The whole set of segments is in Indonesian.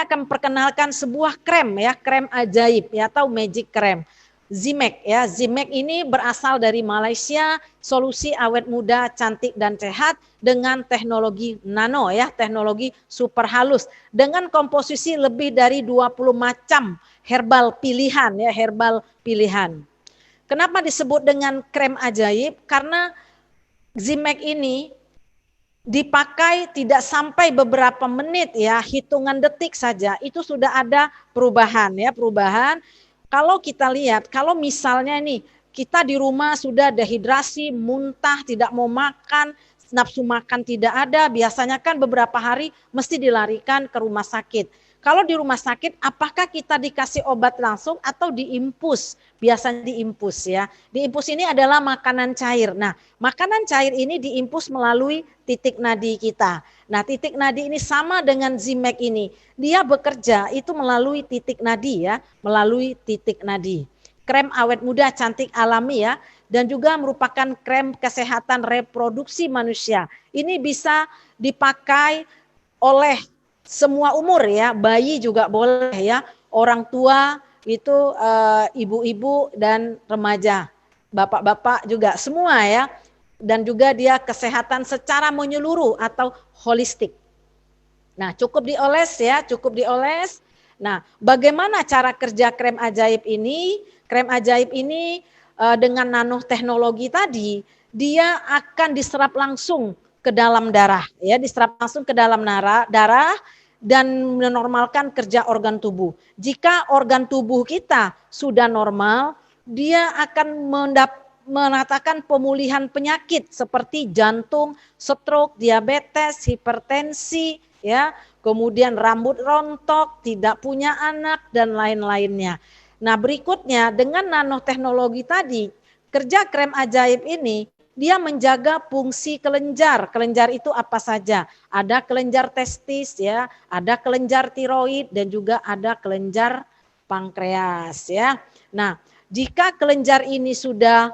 saya akan perkenalkan sebuah krem ya, krem ajaib ya atau magic krem. Zimek ya, Zimek ini berasal dari Malaysia, solusi awet muda, cantik dan sehat dengan teknologi nano ya, teknologi super halus dengan komposisi lebih dari 20 macam herbal pilihan ya, herbal pilihan. Kenapa disebut dengan krem ajaib? Karena Zimek ini dipakai tidak sampai beberapa menit ya, hitungan detik saja itu sudah ada perubahan ya, perubahan. Kalau kita lihat, kalau misalnya nih kita di rumah sudah dehidrasi, muntah, tidak mau makan, nafsu makan tidak ada, biasanya kan beberapa hari mesti dilarikan ke rumah sakit. Kalau di rumah sakit, apakah kita dikasih obat langsung atau diimpus? Biasanya diimpus ya. Diimpus ini adalah makanan cair. Nah, makanan cair ini diimpus melalui titik nadi kita. Nah, titik nadi ini sama dengan Zimek ini. Dia bekerja itu melalui titik nadi ya, melalui titik nadi. Krem awet muda cantik alami ya, dan juga merupakan krem kesehatan reproduksi manusia. Ini bisa dipakai oleh semua umur ya, bayi juga boleh ya, orang tua itu ibu-ibu dan remaja, bapak-bapak juga semua ya, dan juga dia kesehatan secara menyeluruh atau holistik. Nah, cukup dioles ya, cukup dioles. Nah, bagaimana cara kerja krem ajaib ini? Krem ajaib ini dengan nanoteknologi tadi, dia akan diserap langsung ke dalam darah ya, diserap langsung ke dalam darah dan menormalkan kerja organ tubuh. Jika organ tubuh kita sudah normal, dia akan menatakan pemulihan penyakit seperti jantung, stroke, diabetes, hipertensi, ya, kemudian rambut rontok, tidak punya anak dan lain-lainnya. Nah, berikutnya dengan nanoteknologi tadi, kerja krem ajaib ini dia menjaga fungsi kelenjar. Kelenjar itu apa saja? Ada kelenjar testis ya, ada kelenjar tiroid dan juga ada kelenjar pankreas ya. Nah, jika kelenjar ini sudah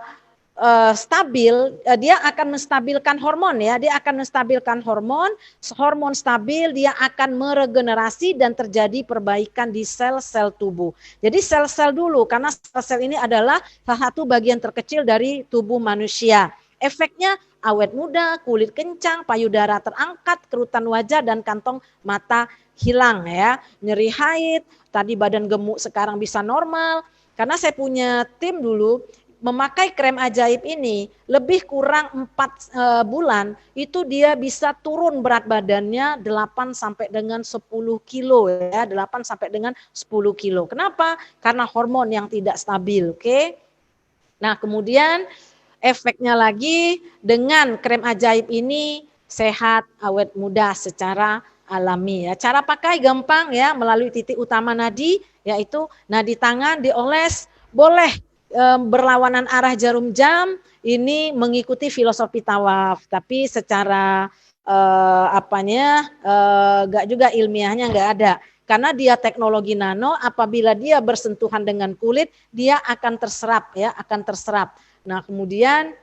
stabil, dia akan menstabilkan hormon ya, dia akan menstabilkan hormon stabil, dia akan meregenerasi dan terjadi perbaikan di sel-sel tubuh. Jadi sel-sel dulu, karena sel-sel ini adalah salah satu bagian terkecil dari tubuh manusia. Efeknya awet muda, kulit kencang, payudara terangkat, kerutan wajah dan kantong mata hilang ya. Nyeri haid, tadi badan gemuk sekarang bisa normal. Karena saya punya tim dulu, memakai krem ajaib ini lebih kurang 4 bulan itu dia bisa turun berat badannya 8 sampai dengan 10 kilo ya, 8 sampai dengan 10 kilo. Kenapa? Karena hormon yang tidak stabil, oke? Nah, kemudian efeknya lagi dengan krem ajaib ini sehat, awet muda secara alami ya. Cara pakai gampang ya, melalui titik utama nadi, yaitu nadi tangan dioles, boleh berlawanan arah jarum jam, ini mengikuti filosofi tawaf, tapi secara enggak juga ilmiahnya enggak ada. Karena dia teknologi nano, apabila dia bersentuhan dengan kulit, dia akan terserap ya, akan terserap. Nah, kemudian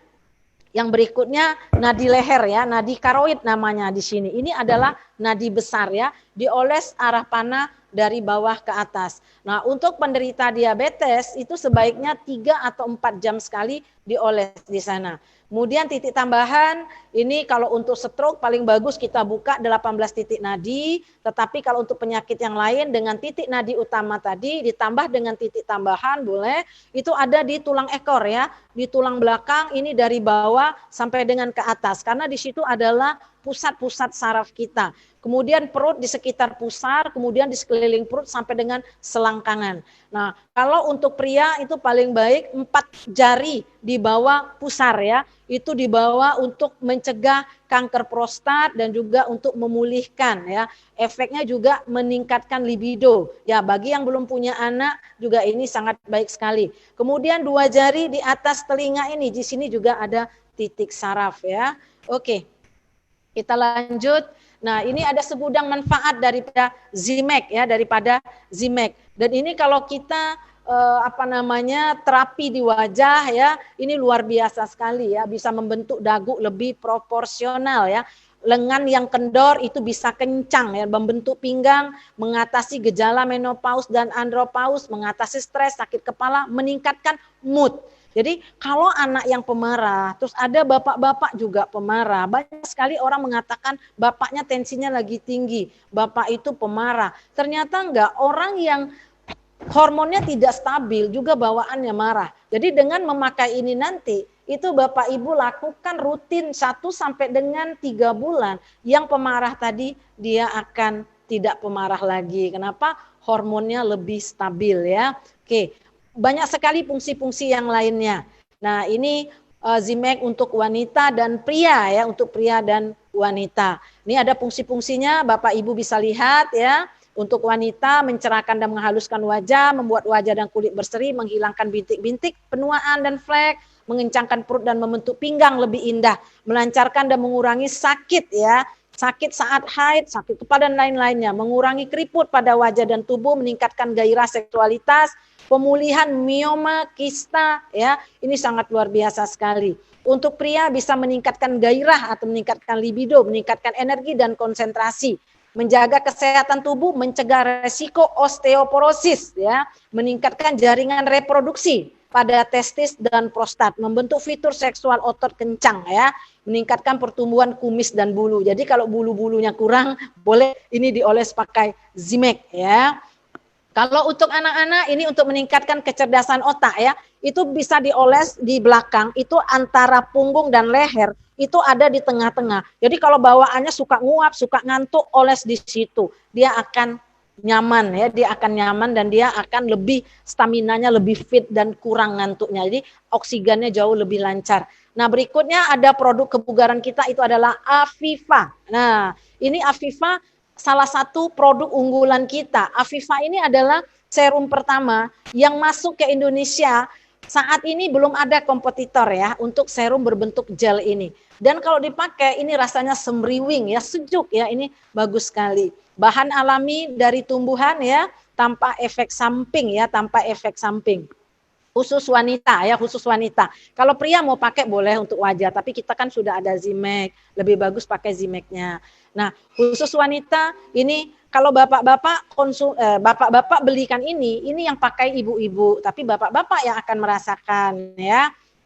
yang berikutnya nadi leher ya, nadi karoid namanya di sini. Ini adalah nadi besar ya, dioles arah panah dari bawah ke atas. Nah, untuk penderita diabetes itu sebaiknya 3 atau 4 jam sekali dioles di sana. Kemudian titik tambahan, ini kalau untuk stroke paling bagus kita buka 18 titik nadi, tetapi kalau untuk penyakit yang lain dengan titik nadi utama tadi ditambah dengan titik tambahan boleh, itu ada di tulang ekor ya, di tulang belakang ini dari bawah sampai dengan ke atas, karena di situ adalah pusat-pusat saraf kita. Kemudian perut di sekitar pusar, kemudian di sekeliling perut sampai dengan selangkangan. Nah, kalau untuk pria itu paling baik 4 jari di bawah pusar ya, itu dibawa untuk mencegah kanker prostat dan juga untuk memulihkan ya. Efeknya juga meningkatkan libido. Ya, bagi yang belum punya anak juga ini sangat baik sekali. Kemudian 2 jari di atas telinga ini, di sini juga ada titik saraf ya. Oke. Kita lanjut. Nah, ini ada segudang manfaat daripada Zimek ya, daripada Zimek. Dan ini kalau kita terapi di wajah ya, ini luar biasa sekali ya, bisa membentuk dagu lebih proporsional ya. lengan yang kendor itu bisa kencang ya, membentuk pinggang, mengatasi gejala menopause dan andropause, mengatasi stres, sakit kepala, meningkatkan mood. Jadi kalau anak yang pemarah, terus ada bapak-bapak juga pemarah, banyak sekali orang mengatakan bapaknya tensinya lagi tinggi, bapak itu pemarah. Ternyata enggak, orang yang hormonnya tidak stabil juga bawaannya marah. Jadi dengan memakai ini nanti, itu Bapak Ibu lakukan rutin 1 sampai dengan 3 bulan. Yang pemarah tadi dia akan tidak pemarah lagi. Kenapa? Hormonnya lebih stabil ya. Oke, banyak sekali fungsi-fungsi yang lainnya. Nah ini Zimek untuk wanita dan pria ya, untuk pria dan wanita. Ini ada fungsi-fungsinya, Bapak Ibu bisa lihat ya. Untuk wanita, mencerahkan dan menghaluskan wajah, membuat wajah dan kulit berseri, menghilangkan bintik-bintik, penuaan dan flek, mengencangkan perut dan membentuk pinggang lebih indah, melancarkan dan mengurangi sakit ya, sakit saat haid, sakit kepala dan lain-lainnya, mengurangi keriput pada wajah dan tubuh, meningkatkan gairah seksualitas, pemulihan mioma, kista ya, ini sangat luar biasa sekali. Untuk pria bisa meningkatkan gairah atau meningkatkan libido, meningkatkan energi dan konsentrasi, menjaga kesehatan tubuh, mencegah resiko osteoporosis ya, meningkatkan jaringan reproduksi pada testis dan prostat, membentuk fitur seksual otot kencang ya, meningkatkan pertumbuhan kumis dan bulu. Jadi kalau bulu-bulunya kurang, boleh ini dioles pakai Zimek ya. Kalau untuk anak-anak ini untuk meningkatkan kecerdasan otak ya, itu bisa dioles di belakang, itu antara punggung dan leher, itu ada di tengah-tengah. Jadi kalau bawaannya suka nguap, suka ngantuk, oles di situ. Dia akan nyaman ya, dia akan nyaman dan dia akan lebih staminanya lebih fit dan kurang ngantuknya. Jadi oksigennya jauh lebih lancar. Nah, berikutnya ada produk kebugaran kita itu adalah Afifa. Nah, ini Afifa salah satu produk unggulan kita. Afifa ini adalah serum pertama yang masuk ke Indonesia. Saat ini belum ada kompetitor ya untuk serum berbentuk gel ini. Dan kalau dipakai ini rasanya semriwing ya, sejuk ya, ini bagus sekali. Bahan alami dari tumbuhan ya, tanpa efek samping ya, tanpa efek samping. Khusus wanita ya, khusus wanita. Kalau pria mau pakai boleh untuk wajah, tapi kita kan sudah ada Zimek, lebih bagus pakai Zimeknya. Nah, khusus wanita ini kalau bapak-bapak bapak-bapak belikan ini yang pakai ibu-ibu, tapi bapak-bapak yang akan merasakan ya.